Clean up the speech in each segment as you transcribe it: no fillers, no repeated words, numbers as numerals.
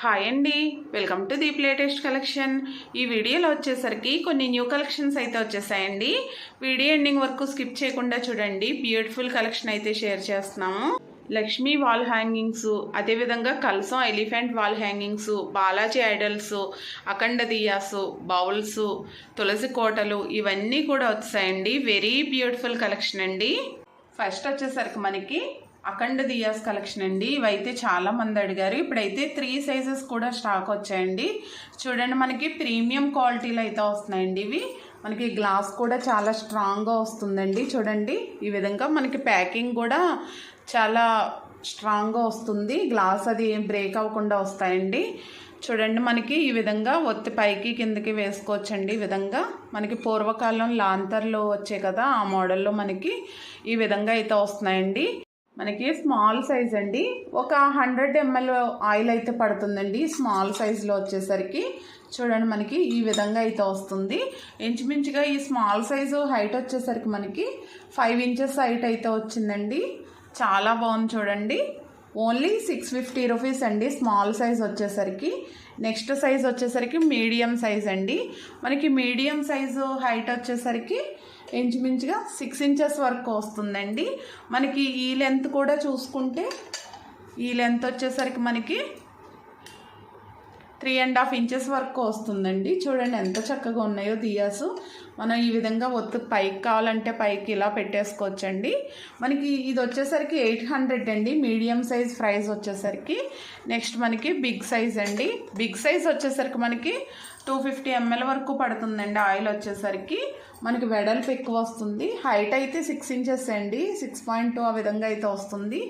Hi అండి, welcome to Deep latest collection. ఈ వీడియోలో వచ్చేసరికి కొన్ని న్యూ కలెక్షన్స్ అయితే వచ్చేసాయండి. వీడియో ఎండింగ్ వరకు స్కిప్ చేయకుండా చూడండి. బ్యూటిఫుల్ కలెక్షన్ అయితే షేర్ చేస్తున్నాము. లక్ష్మీ వాల్ హ్యాంగింగ్స్, అదేవిధంగా కలసం elephant wall hangings, Balaji idols, అఖండ దియాస్, బౌల్స్, తులసి కోటలు ఇవన్నీ కూడా వచ్చాయండి. వెరీ బ్యూటిఫుల్ కలెక్షన్ అండి. ఫస్ట్ వచ్చేసరికి మనకి అఖండ దియాస్ కలెక్షన్ అండి. ఇవైతే చాలా మంది అడిగారు. ఇప్పుడైతే 3 సైజెస్ కూడా స్టాక్ వచ్చాయండి. చూడండి, మనకి ప్రీమియం క్వాలిటీలో అయితే వస్తున్నాయండి. ఇవి మనకి గ్లాస్ కూడా చాలా స్ట్రాంగ్గా వస్తుందండి. చూడండి, ఈ విధంగా మనకి ప్యాకింగ్ కూడా చాలా స్ట్రాంగ్గా వస్తుంది. గ్లాస్ అది ఏం బ్రేక్ అవ్వకుండా వస్తాయండి. చూడండి, మనకి ఈ విధంగా ఒత్తి పైకి కిందకి వేసుకోవచ్చండి. ఈ విధంగా మనకి పూర్వకాలం లాంతర్లో వచ్చే కదా, ఆ మోడల్లో మనకి ఈ విధంగా అయితే వస్తున్నాయండి. మనకి స్మాల్ సైజ్ అండి. ఒక 100 ml ఆయిల్ అయితే పడుతుందండి స్మాల్ సైజులో వచ్చేసరికి. చూడండి, మనకి ఈ విధంగా అయితే వస్తుంది. ఇంచుమించుగా ఈ స్మాల్ సైజు హైట్ వచ్చేసరికి మనకి 5 inches హైట్ అయితే వచ్చిందండి. చాలా బాగుంది చూడండి. ఓన్లీ 650 రూపీస్ అండి స్మాల్ సైజ్ వచ్చేసరికి. నెక్స్ట్ సైజ్ వచ్చేసరికి మీడియం సైజ్ అండి. మనకి మీడియం సైజు హైట్ వచ్చేసరికి ఇంచుమించుగా 6 inches వరకు వస్తుందండి. మనకి ఈ లెంత్ కూడా చూసుకుంటే ఈ లెంత్ వచ్చేసరికి మనకి 3.5 inches వరకు వస్తుందండి. చూడండి ఎంత చక్కగా ఉన్నాయో దియాసు. మనం ఈ విధంగా ఒత్తు పైకి కావాలంటే పైకి ఇలా పెట్టేసుకోవచ్చండి. మనకి ఇది వచ్చేసరికి 800 అండి మీడియం సైజ్ ప్రైస్ వచ్చేసరికి. నెక్స్ట్ మనకి బిగ్ సైజ్ అండి. బిగ్ సైజ్ వచ్చేసరికి మనకి 250 ml వరకు పడుతుందండి ఆయిల్ వచ్చేసరికి. మనకి వెడల్పు ఎక్కువ వస్తుంది. హైట్ అయితే 6 inches అండి, 6.2 ఆ విధంగా అయితే వస్తుంది.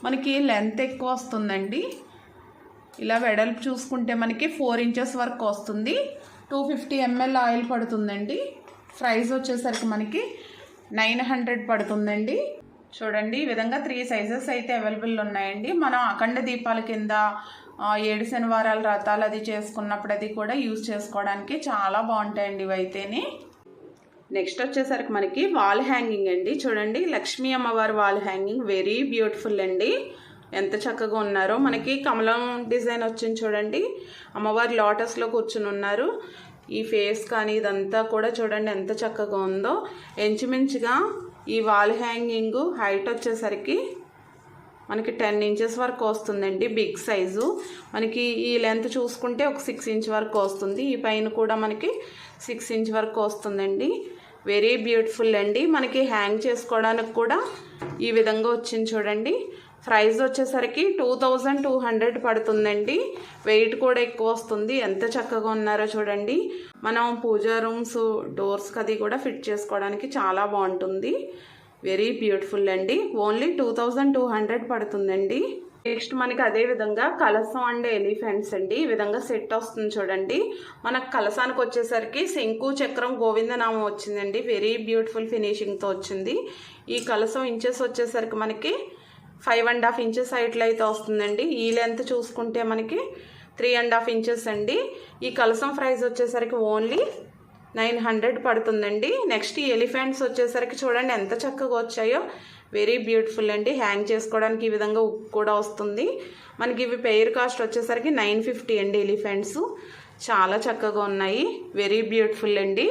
మనకి లెంత్ ఎక్కువ వస్తుందండి. ఇలా వెడల్పు చూసుకుంటే మనకి 4 inches వరకు వస్తుంది. 250 ml ఆయిల్ పడుతుందండి. ప్రైస్ వచ్చేసరికి మనకి 900 పడుతుందండి. చూడండి, ఈ విధంగా 3 సైజెస్ అయితే అవైలబుల్ ఉన్నాయండి. మనం అఖండ దీపాల కింద 7 శనివారాల వ్రతాలు అది చేసుకున్నప్పుడు అది కూడా యూజ్ చేసుకోవడానికి చాలా బాగుంటాయండి ఇవైతేనే. నెక్స్ట్ వచ్చేసరికి మనకి వాల్ హ్యాంగింగ్ అండి. చూడండి, లక్ష్మీ అమ్మవారి వాల్ హ్యాంగింగ్ వెరీ బ్యూటిఫుల్ అండి. ఎంత చక్కగా ఉన్నారో. మనకి కమలం డిజైన్ వచ్చింది చూడండి. అమ్మవారి లోటస్లో కూర్చుని ఉన్నారు. ఈ ఫేస్ కానీ ఇదంతా కూడా చూడండి ఎంత చక్కగా ఉందో. ఇంచుమించుగా ఈ వాల్ హ్యాంగింగ్ హైట్ వచ్చేసరికి మనకి 10 inches వరకు వస్తుందండి బిగ్ సైజు. మనకి ఈ లెంత్ చూసుకుంటే ఒక 6 inch వరకు వస్తుంది. ఈ పైన కూడా మనకి 6 inch వరకు వస్తుందండి. వెరీ బ్యూటిఫుల్ అండి. మనకి హ్యాంగ్ చేసుకోవడానికి కూడా ఈ విధంగా వచ్చింది చూడండి. ప్రైస్ వచ్చేసరికి 2200 పడుతుందండి. వెయిట్ కూడా ఎక్కువ వస్తుంది. ఎంత చక్కగా ఉన్నారో చూడండి. మనం పూజా రూమ్స్ డోర్స్కి అది కూడా ఫిట్ చేసుకోవడానికి చాలా బాగుంటుంది. వెరీ బ్యూటిఫుల్ అండి. ఓన్లీ 2200 పడుతుందండి. నెక్స్ట్ మనకి అదే విధంగా కలసం అండ్ ఎలిఫెంట్స్ అండి. ఈ విధంగా సెట్ వస్తుంది చూడండి. మనకు కలసానికి వచ్చేసరికి శంకు చక్రం గోవిందనామం వచ్చిందండి. వెరీ బ్యూటిఫుల్ ఫినిషింగ్తో వచ్చింది. ఈ కలసం ఇంచెస్ వచ్చేసరికి మనకి 5.5 inches హైట్లో అయితే వస్తుందండి. ఈ లెంత్ చూసుకుంటే మనకి 3.5 inches అండి. ఈ కలసం ప్రైస్ వచ్చేసరికి ఓన్లీ 900 పడుతుందండి. నెక్స్ట్ ఈ ఎలిఫెంట్స్ వచ్చేసరికి చూడండి ఎంత చక్కగా వచ్చాయో. వెరీ బ్యూటిఫుల్ అండి. హ్యాంగ్ చేసుకోవడానికి ఈ విధంగా ఉక్ కూడా వస్తుంది. మనకి ఇవి పెయిర్ కాస్ట్ వచ్చేసరికి 950 అండి. ఎలిఫెంట్స్ చాలా చక్కగా ఉన్నాయి. వెరీ బ్యూటిఫుల్ అండి.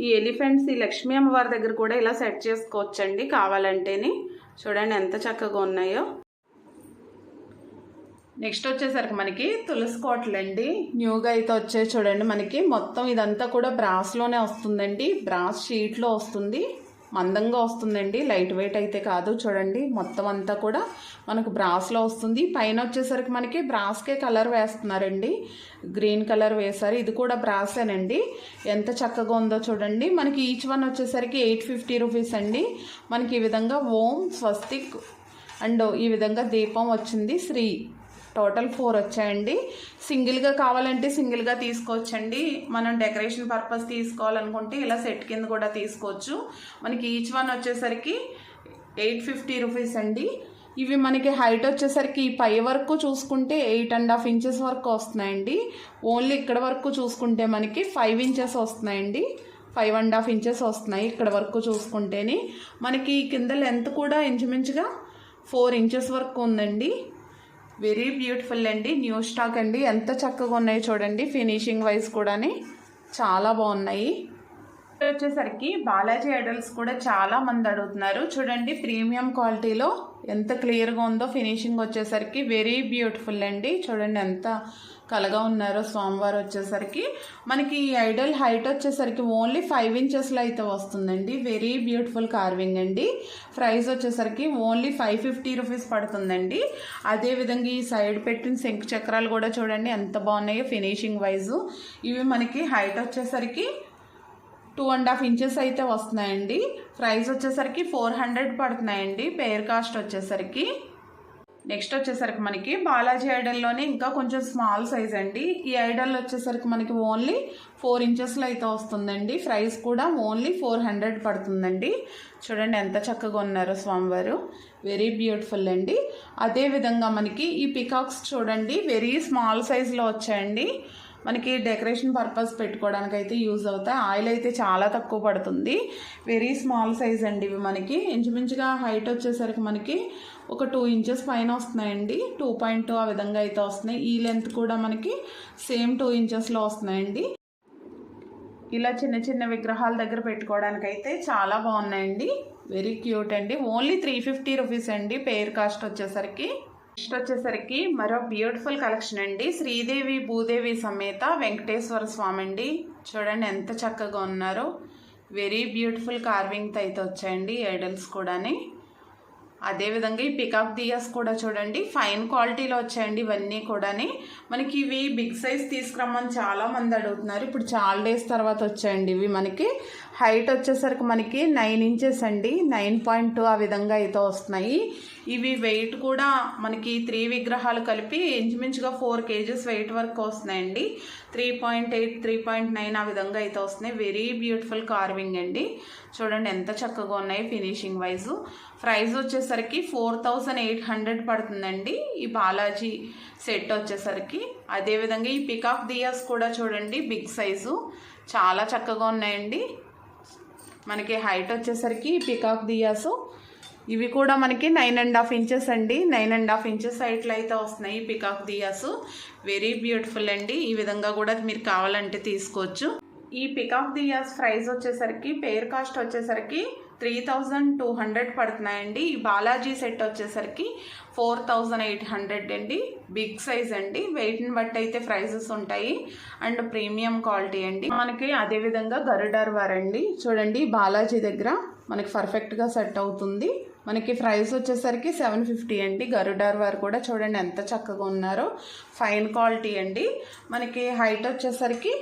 ఈ ఎలిఫెంట్స్ ఈ లక్ష్మీ అమ్మవారి దగ్గర కూడా ఇలా సెట్ చేసుకోవచ్చండి కావాలంటేనే. చూడండి ఎంత చక్కగా ఉన్నాయో. నెక్స్ట్ వచ్చేసరికి మనకి తులసి కోటలు అండి. న్యూగా అయితే వచ్చాయి చూడండి. మనకి మొత్తం ఇదంతా కూడా బ్రాస్లోనే వస్తుందండి. బ్రాస్ షీట్లో వస్తుంది. మందంగా వస్తుందండి, లైట్ వెయిట్ అయితే కాదు. చూడండి, మొత్తం అంతా కూడా మనకు బ్రాస్లో వస్తుంది. పైన వచ్చేసరికి మనకి బ్రాస్కే కలర్ వేస్తున్నారండి. గ్రీన్ కలర్ వేశారు. ఇది కూడా బ్రాసేనండి. ఎంత చక్కగా ఉందో చూడండి. మనకి ఈచ్ వన్ వచ్చేసరికి 850 రూపీస్ అండి. మనకి ఈ విధంగా ఓం, స్వస్తిక్ అండ్ ఈ విధంగా దీపం వచ్చింది. శ్రీ టోటల్ 4 వచ్చాయండి. సింగిల్గా కావాలంటే సింగిల్గా తీసుకోవచ్చండి. మనం డెకరేషన్ పర్పస్ తీసుకోవాలనుకుంటే ఇలా సెట్ కింద కూడా తీసుకోవచ్చు. మనకి ఈచ్ వన్ వచ్చేసరికి 850 రూపీస్ అండి. ఇవి మనకి హైట్ వచ్చేసరికి ఈ పై వరకు చూసుకుంటే 8.5 inches వరకు వస్తున్నాయండి. ఓన్లీ ఇక్కడ వరకు చూసుకుంటే మనకి 5 inches వస్తున్నాయండి. 5.5 inches వస్తున్నాయి ఇక్కడ వరకు చూసుకుంటేనే. మనకి కింద లెంత్ కూడా ఇంచుమించుగా 4 inches వరకు ఉందండి. వెరీ బ్యూటిఫుల్ అండి, న్యూ స్టాక్ అండి. ఎంత చక్కగా ఉన్నాయి చూడండి, ఫినిషింగ్ వైజ్ కూడా చాలా బాగున్నాయి. వచ్చేసరికి బాలాజీ ఐడల్స్ కూడా చాలా మంది అడుగుతున్నారు. చూడండి ప్రీమియం క్వాలిటీలో ఎంత క్లియర్గా ఉందో. ఫినిషింగ్ వచ్చేసరికి వెరీ బ్యూటిఫుల్ అండి. చూడండి ఎంత కలగా ఉన్నారో స్వామివారు వచ్చేసరికి. మనకి ఈ ఐడల్ హైట్ వచ్చేసరికి ఓన్లీ 5 ఇంచెస్లో అయితే వస్తుందండి. వెరీ బ్యూటిఫుల్ కార్వింగ్ అండి. ప్రైస్ వచ్చేసరికి ఓన్లీ 550 రూపీస్ పడుతుందండి. అదేవిధంగా ఈ సైడ్ పెట్టిన శంకు చక్రాలు కూడా చూడండి ఎంత బాగున్నాయో ఫినిషింగ్ వైజు. ఇవి మనకి హైట్ వచ్చేసరికి 2.5 ఇంచెస్ అయితే వస్తున్నాయండి. ప్రైస్ వచ్చేసరికి 400 పడుతున్నాయండి పేర్ కాస్ట్ వచ్చేసరికి. నెక్స్ట్ వచ్చేసరికి మనకి బాలాజీ ఐడల్లోనే ఇంకా కొంచెం స్మాల్ సైజ్ అండి. ఈ ఐడల్ వచ్చేసరికి మనకి ఓన్లీ 4 ఇంచెస్లో అయితే వస్తుందండి. ప్రైస్ కూడా ఓన్లీ 400 పడుతుందండి. చూడండి ఎంత చక్కగా ఉన్నారు స్వామివారు, వెరీ బ్యూటిఫుల్ అండి. అదేవిధంగా మనకి ఈ పికాక్స్ చూడండి వెరీ స్మాల్ సైజులో వచ్చాయండి. మనకి డెకరేషన్ పర్పస్ పెట్టుకోవడానికి అయితే యూజ్ అవుతాయి. ఆయిల్ అయితే చాలా తక్కువ పడుతుంది. వెరీ స్మాల్ సైజ్ అండి ఇవి. మనకి ఇంచుమించుగా హైట్ వచ్చేసరికి మనకి ఒక 2 ఇంచెస్ పైన వస్తున్నాయండి. 2.2 ఆ విధంగా అయితే వస్తున్నాయి. ఈ లెంత్ కూడా మనకి సేమ్ 2 ఇంచెస్లో వస్తున్నాయండి. ఇలా చిన్న చిన్న విగ్రహాల దగ్గర పెట్టుకోవడానికి అయితే చాలా బాగున్నాయండి. వెరీ క్యూట్ అండి. ఓన్లీ 350 రూపీస్ అండి పేర్ కాస్ట్ వచ్చేసరికి. నెక్స్ట్ వచ్చేసరికి మరో బ్యూటిఫుల్ కలెక్షన్ అండి. శ్రీదేవి భూదేవి సమేత వెంకటేశ్వర స్వామి అండి. చూడండి ఎంత చక్కగా ఉన్నారో. వెరీ బ్యూటిఫుల్ కార్వింగ్తో అయితే వచ్చాయండి ఐడల్స్ కూడాని. అదేవిధంగా ఈ పికాక్ దియాస్ కూడా చూడండి ఫైన్ క్వాలిటీలో వచ్చాయండి ఇవన్నీ కూడాని. మనకి ఇవి బిగ్ సైజ్ తీసుకురమ్మని చాలా మంది అడుగుతున్నారు. ఇప్పుడు చాలా డేస్ తర్వాత వచ్చాయండి ఇవి. మనకి హైట్ వచ్చేసరికి మనకి 9 ఇంచెస్ అండి, 9.2 ఆ విధంగా అయితే వస్తున్నాయి. ఇవి వెయిట్ కూడా మనకి 3 విగ్రహాలు కలిపి ఇంచుమించుగా 4 కేజెస్ వెయిట్ వరకు వస్తున్నాయండి. 3.8 3.9 ఆ విధంగా అయితే వస్తున్నాయి. వెరీ బ్యూటిఫుల్ కార్వింగ్ అండి. చూడండి ఎంత చక్కగా ఉన్నాయి ఫినిషింగ్ వైజు. ప్రైస్ వచ్చేసరికి 4800 పడుతుందండి ఈ బాలాజీ సెట్ వచ్చేసరికి. అదేవిధంగా ఈ పికాక్ దియాస్ కూడా చూడండి బిగ్ సైజు చాలా చక్కగా ఉన్నాయండి. మనకి హైట్ వచ్చేసరికి పికాక్ దియాసు ఇవి కూడా మనకి 9.5 ఇంచెస్ అండి. 9.5 ఇంచెస్ హైట్లో అయితే వస్తున్నాయి ఈ పికాక్ దియాసు. వెరీ బ్యూటిఫుల్ అండి. ఈ విధంగా కూడా మీరు కావాలంటే తీసుకోవచ్చు. ఈ పికాక్ దియాస్ ప్రైస్ వచ్చేసరికి పేర్ కాస్ట్ వచ్చేసరికి 3200 పడుతున్నాయండి. ఈ బాలాజీ సెట్ వచ్చేసరికి 4800 అండి. బిగ్ సైజ్ అండి. వెయిట్ని బట్టి అయితే ప్రైజెస్ ఉంటాయి అండ్ ప్రీమియం క్వాలిటీ అండి. మనకి అదేవిధంగా గరుడర్ వార్ అండి. చూడండి బాలాజీ దగ్గర మనకి పర్ఫెక్ట్గా సెట్ అవుతుంది. మనకి ప్రైస్ వచ్చేసరికి 750 అండి. గరుడర్ వార్ కూడా చూడండి ఎంత చక్కగా ఉన్నారో. ఫైన్ క్వాలిటీ అండి. మనకి హైట్ వచ్చేసరికి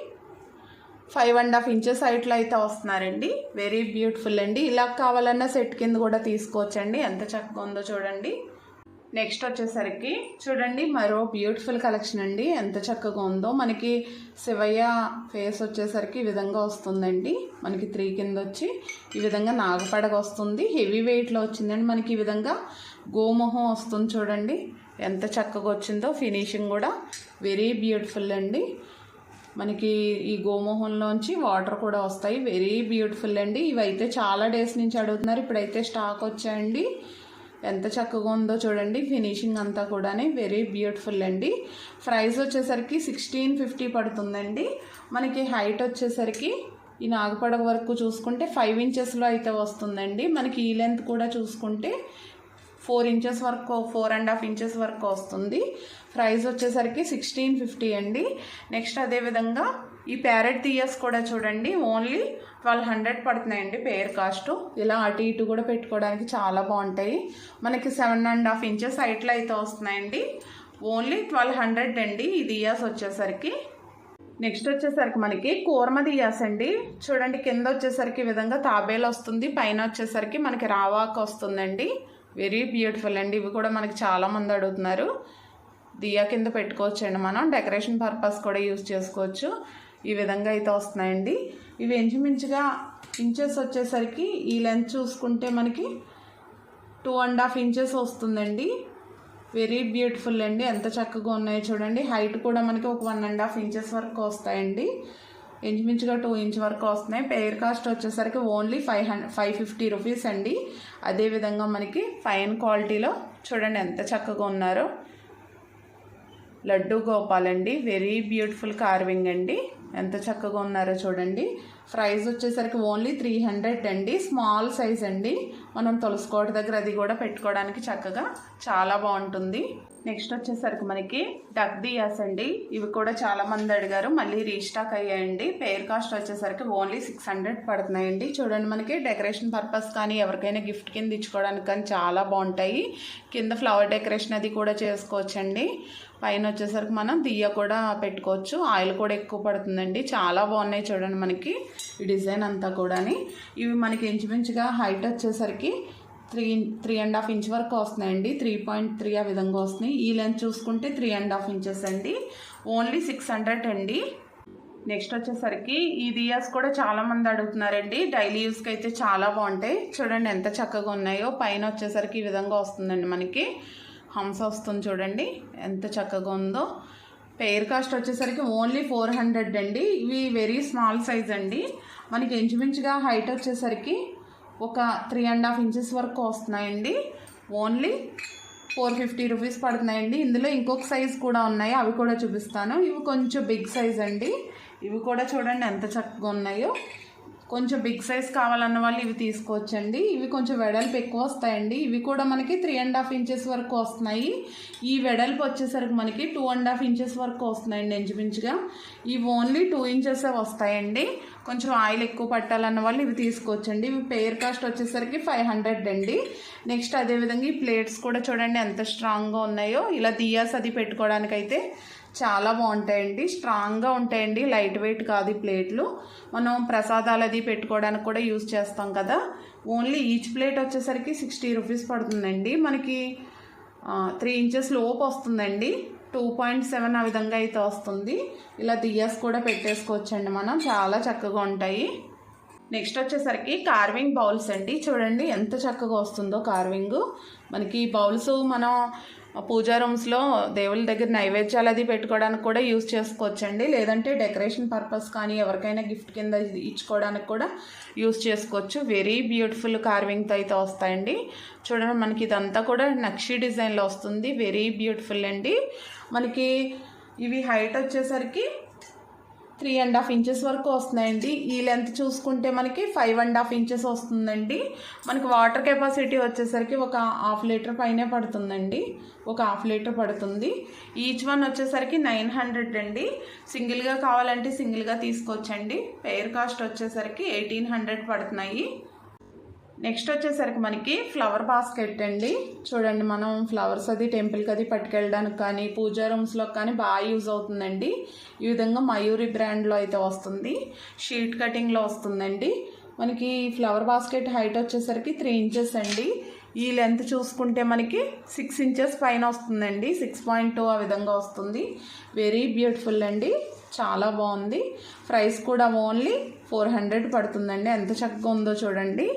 5.5 ఇంచెస్ హైట్లో అయితే వస్తున్నారండి. వెరీ బ్యూటిఫుల్ అండి. ఇలా కావాలన్నా సెట్ కింద కూడా తీసుకోవచ్చండి. ఎంత చక్కగా ఉందో చూడండి. నెక్స్ట్ వచ్చేసరికి చూడండి మరో బ్యూటిఫుల్ కలెక్షన్ అండి. ఎంత చక్కగా ఉందో. మనకి శివయ్య ఫేస్ వచ్చేసరికి ఈ విధంగా వస్తుందండి. మనకి 3 కింద వచ్చి ఈ విధంగా నాగపడగ వస్తుంది. హెవీ వెయిట్లో వచ్చిందండి. మనకి ఈ విధంగా గోమోహం వస్తుంది చూడండి ఎంత చక్కగా వచ్చిందో. ఫినిషింగ్ కూడా వెరీ బ్యూటిఫుల్ అండి. మనకి ఈ గోమోహంలోంచి వాటర్ కూడా వస్తాయి. వెరీ బ్యూటిఫుల్ అండి. ఇవైతే చాలా డేస్ నుంచి అడుగుతున్నారు. ఇప్పుడైతే స్టాక్ వచ్చాయండి. ఎంత చక్కగా ఉందో చూడండి. ఫినిషింగ్ అంతా కూడా వెరీ బ్యూటిఫుల్ అండి. ప్రైస్ వచ్చేసరికి 1650 పడుతుందండి. మనకి హైట్ వచ్చేసరికి ఈ నాగపడగ వరకు చూసుకుంటే 5 ఇంచెస్లో అయితే వస్తుందండి. మనకి ఈ లెంత్ కూడా చూసుకుంటే 4 ఇంచెస్ వరకు 4.5 ఇంచెస్ వరకు వస్తుంది. ప్రైస్ వచ్చేసరికి 1650 అండి. నెక్స్ట్ అదేవిధంగా ఈ ప్యారెట్ దియాస్ కూడా చూడండి ఓన్లీ 1200 పడుతున్నాయండి పేర్ కాస్ట్. ఇలా అటు ఇటు కూడా పెట్టుకోవడానికి చాలా బాగుంటాయి. మనకి 7.5 ఇంచెస్ హైట్లో అయితే వస్తున్నాయండి. ఓన్లీ 1200 అండి ఈ దియాస్ వచ్చేసరికి. నెక్స్ట్ వచ్చేసరికి మనకి కూర్మ దియాస్ అండి. చూడండి కింద వచ్చేసరికి ఈ విధంగా తాబేలు వస్తుంది, పైన వచ్చేసరికి మనకి రావాకు వస్తుందండి. వెరీ బ్యూటిఫుల్ అండి. ఇవి కూడా మనకి చాలామంది అడుగుతున్నారు. దియా కింద పెట్టుకోవచ్చండి. మనం డెకరేషన్ పర్పస్ కూడా యూజ్ చేసుకోవచ్చు. ఈ విధంగా అయితే వస్తున్నాయండి. ఇవి ఇంచుమించుగా ఇంచెస్ వచ్చేసరికి ఈ లెంత్ చూసుకుంటే మనకి 2.5 ఇంచెస్ వస్తుందండి. వెరీ బ్యూటిఫుల్ అండి. ఎంత చక్కగా ఉన్నాయో చూడండి. హైట్ కూడా మనకి ఒక 1.5 ఇంచెస్ వరకు వస్తాయండి. ఇంచుమించుగా 2 ఇంచ్ వరకు వస్తున్నాయి. పేర్ కాస్ట్ వచ్చేసరికి ఓన్లీ 550 రూపీస్ అండి. అదేవిధంగా మనకి ఫైన్ క్వాలిటీలో చూడండి ఎంత చక్కగా ఉన్నారో. లడ్డు గోపాల్ అండి. వెరీ బ్యూటిఫుల్ కార్వింగ్ అండి. ఎంత చక్కగా ఉన్నారో చూడండి. ప్రైస్ వచ్చేసరికి ఓన్లీ 300 అండి. స్మాల్ సైజ్ అండి. మనం తులసికోట దగ్గర అది కూడా పెట్టుకోవడానికి చక్కగా చాలా బాగుంటుంది. నెక్స్ట్ వచ్చేసరికి మనకి డక్ దియాస్ అండి. ఇవి కూడా చాలా మంది అడిగారు, మళ్ళీ రీస్టాక్ అయ్యాయండి. పేర్ కాస్ట్ వచ్చేసరికి ఓన్లీ 600 పడుతున్నాయండి. చూడండి, మనకి డెకరేషన్ పర్పస్ కానీ ఎవరికైనా గిఫ్ట్ కింద ఇచ్చుకోవడానికి కానీ చాలా బాగుంటాయి. కింద ఫ్లవర్ డెకరేషన్ అది కూడా చేసుకోవచ్చండి. పైన వచ్చేసరికి మనం దియ్య కూడా పెట్టుకోవచ్చు. ఆయిల్ కూడా ఎక్కువ పడుతుందండి. చాలా బాగున్నాయి చూడండి మనకి ఈ డిజైన్ అంతా కూడా. ఇవి మనకి ఇంచుమించుగా హైట్ వచ్చేసరికి 3.5 ఇంచ్ వరకు వస్తున్నాయండి. 3.3 ఆ విధంగా వస్తున్నాయి. ఈ లెంత్ చూసుకుంటే 3.5 ఇంచెస్ అండి. ఓన్లీ 600 అండి. నెక్స్ట్ వచ్చేసరికి ఈ దియాస్ కూడా చాలా మంది అడుగుతున్నారండి. డైలీ యూస్కి అయితే చాలా బాగుంటాయి. చూడండి ఎంత చక్కగా ఉన్నాయో. పైన వచ్చేసరికి ఈ విధంగా వస్తుందండి మనకి హంస వస్తుంది. చూడండి ఎంత చక్కగా ఉందో. పేర్ కాస్ట్ వచ్చేసరికి ఓన్లీ 400 అండి. ఇవి వెరీ స్మాల్ సైజ్ అండి. మనకి ఇంచుమించుగా హైట్ వచ్చేసరికి ఒక 3.5 ఇంచెస్ వరకు వస్తున్నాయండి. ఓన్లీ 450 రూపీస్ పడుతున్నాయండి. ఇందులో ఇంకొక సైజ్ కూడా ఉన్నాయి, అవి కూడా చూపిస్తాను. ఇవి కొంచెం బిగ్ సైజ్ అండి. ఇవి కూడా చూడండి ఎంత చక్కగా ఉన్నాయో. కొంచెం బిగ్ సైజ్ కావాలన్న వాళ్ళు ఇవి తీసుకోవచ్చండి. ఇవి కొంచెం వెడల్పు ఎక్కువ వస్తాయండి. ఇవి కూడా మనకి 3.5 ఇంచెస్ వరకు వస్తున్నాయి. ఈ వెడల్పు వచ్చేసరికి మనకి 2.5 ఇంచెస్ వరకు వస్తున్నాయండి ఇంచుమించుగా. ఇవి ఓన్లీ 2 ఇంచెస్ వస్తాయండి. కొంచెం ఆయిల్ ఎక్కువ పట్టాలన్న వాళ్ళు ఇవి తీసుకోవచ్చండి. ఇవి పేర్ కాస్ట్ వచ్చేసరికి 500 అండి. నెక్స్ట్ అదేవిధంగా ఈ ప్లేట్స్ కూడా చూడండి ఎంత స్ట్రాంగ్గా ఉన్నాయో. ఇలా దియాస్ అది పెట్టుకోవడానికైతే చాలా బాగుంటాయండి. స్ట్రాంగ్గా ఉంటాయండి. లైట్ వెయిట్ కాదు ఈ ప్లేట్లు. మనం ప్రసాదాలు అది పెట్టుకోవడానికి కూడా యూజ్ చేస్తాం కదా. ఓన్లీ ఈచ్ ప్లేట్ వచ్చేసరికి 60 రూపీస్ పడుతుందండి. మనకి 3 ఇంచెస్ లోపు వస్తుందండి. 2.7 ఆ విధంగా అయితే వస్తుంది. ఇలా దియాస్ కూడా పెట్టేసుకోవచ్చండి మనం. చాలా చక్కగా ఉంటాయి. నెక్స్ట్ వచ్చేసరికి కార్వింగ్ బౌల్స్ అండి. చూడండి ఎంత చక్కగా వస్తుందో కార్వింగ్. మనకి బౌల్స్ మనం పూజా రూమ్స్లో దేవుళ్ళ దగ్గర నైవేద్యాలు అది పెట్టుకోవడానికి కూడా యూజ్ చేసుకోవచ్చండి. లేదంటే డెకరేషన్ పర్పస్ కానీ ఎవరికైనా గిఫ్ట్ కింద ఇచ్చుకోవడానికి కూడా యూజ్ చేసుకోవచ్చు. వెరీ బ్యూటిఫుల్ కార్వింగ్తో అయితే వస్తాయండి. చూడండి మనకి ఇదంతా కూడా నక్షి డిజైన్లో వస్తుంది. వెరీ బ్యూటిఫుల్ అండి. మనకి ఇవి హైట్ వచ్చేసరికి 3.5 ఇంచెస్ వరకు వస్తున్నాయండి. ఈ లెంత్ చూసుకుంటే మనకి 5.5 ఇంచెస్ వస్తుందండి. మనకి వాటర్ కెపాసిటీ వచ్చేసరికి ఒక 1/2 లీటర్ పైనే పడుతుందండి. ఒక 1/2 లీటర్ పడుతుంది. ఈచ్ వన్ వచ్చేసరికి 900 అండి. సింగిల్గా కావాలంటే సింగిల్గా తీసుకోవచ్చండి. పేర్ కాస్ట్ వచ్చేసరికి 1800 పడుతున్నాయి. నెక్స్ట్ వచ్చేసరికి మనకి ఫ్లవర్ బాస్కెట్ అండి. చూడండి, మనం ఫ్లవర్స్ అది టెంపుల్కి అది పట్టుకెళ్ళడానికి కానీ పూజా రూమ్స్లో కానీ బాగా యూజ్ అవుతుందండి. ఈ విధంగా మయూరి బ్రాండ్లో అయితే వస్తుంది. షీట్ కటింగ్లో వస్తుందండి. మనకి ఫ్లవర్ బాస్కెట్ హైట్ వచ్చేసరికి 3 ఇంచెస్ అండి. ఈ లెంత్ చూసుకుంటే మనకి 6 ఇంచెస్ పైన వస్తుందండి. 6.2 ఆ విధంగా వస్తుంది. వెరీ బ్యూటిఫుల్ అండి. చాలా బాగుంది. ప్రైస్ కూడా ఓన్లీ 400 పడుతుందండి. ఎంత చక్కగా ఉందో చూడండి.